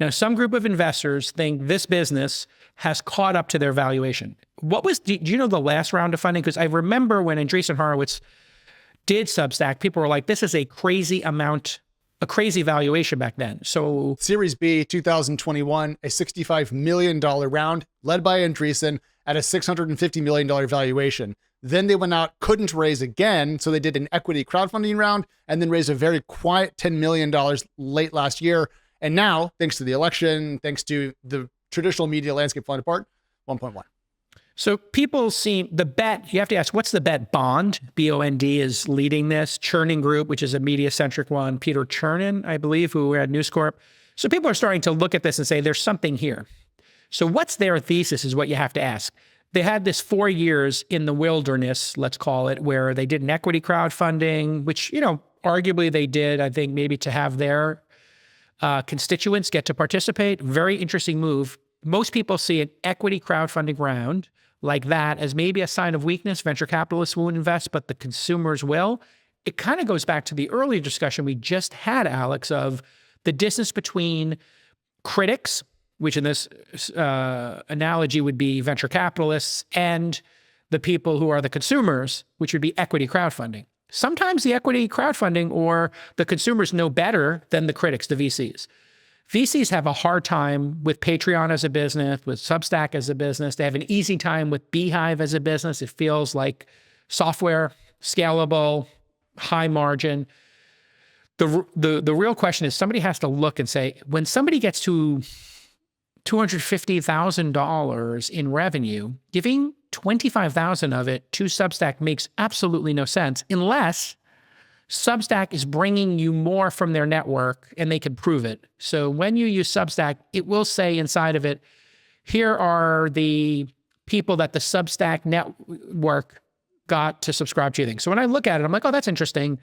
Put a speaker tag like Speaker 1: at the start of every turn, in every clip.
Speaker 1: Now, some group of investors think this business has caught up to their valuation. Do you know the last round of funding? Because I remember when Andreessen Horowitz did Substack, people were like, this is a crazy valuation back then. So
Speaker 2: Series B 2021, a $65 million round led by Andreessen at a $650 million valuation. Then they went out, couldn't raise again. So they did an equity crowdfunding round and then raised a very quiet $10 million late last year. And now, thanks to the election, thanks to the traditional media landscape falling apart, 1.1.
Speaker 1: So people see the bet, you have to ask, what's the bet? Bond, B-O-N-D, is leading this. Chernin Group, which is a media-centric one. Peter Chernin, I believe, who were at News Corp. So people are starting to look at this and say, there's something here. So what's their thesis is what you have to ask. They had this 4 years in the wilderness, let's call it, where they did an equity crowdfunding, which, arguably they did, I think, maybe to have their constituents get to participate. Very interesting move. Most people see an equity crowdfunding round like that as maybe a sign of weakness. Venture capitalists won't invest, but the consumers will. It kind of goes back to the earlier discussion we just had, Alex, of the distance between critics, which in this analogy would be venture capitalists, and the people who are the consumers, which would be equity crowdfunding. Sometimes the equity crowdfunding or the consumers know better than the critics, the VCs. VCs have a hard time with Patreon as a business, with Substack as a business. They have an easy time with Beehive as a business. It feels like software, scalable, high margin. The real question is somebody has to look and say, when somebody gets to $250,000 in revenue, giving $25,000 of it to Substack makes absolutely no sense unless Substack is bringing you more from their network and they can prove it. So when you use Substack, it will say inside of it, here are the people that the Substack network got to subscribe to your thing. So when I look at it, I'm like, oh, that's interesting.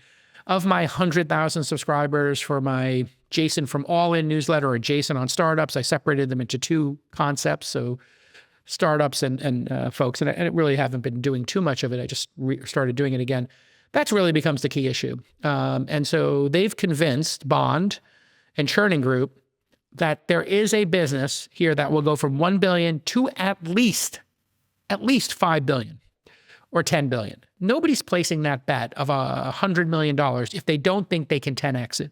Speaker 1: Of my 100,000 subscribers for my Jason from All In newsletter or Jason on startups, I separated them into two concepts. So startups and folks, and I really haven't been doing too much of it. I just started doing it again. That really becomes the key issue. And so they've convinced Bond and Chernin Group that there is a business here that will go from 1 billion to at least 5 billion or 10 billion. Nobody's placing that bet of $100 million if they don't think they can 10x it.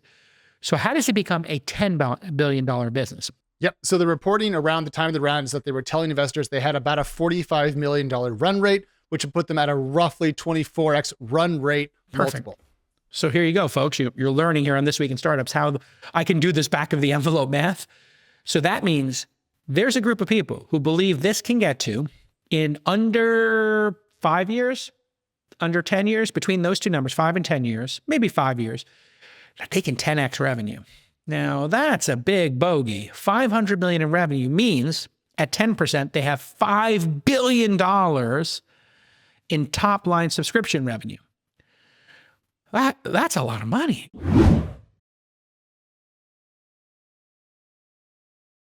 Speaker 1: So how does it become a $10 billion business?
Speaker 2: Yep. So the reporting around the time of the round is that they were telling investors they had about a $45 million run rate, which would put them at a roughly 24x run rate multiple.
Speaker 1: So here you go, folks. You're learning here on This Week in Startups how I can do this back of the envelope math. So that means there's a group of people who believe this can get to in under 5 years, under 10 years, between those two numbers, 5 and 10 years, maybe 5 years, they can 10x revenue. Now that's a big bogey. 500 million in revenue means at 10%, they have $5 billion in top line subscription revenue. That's a lot of money.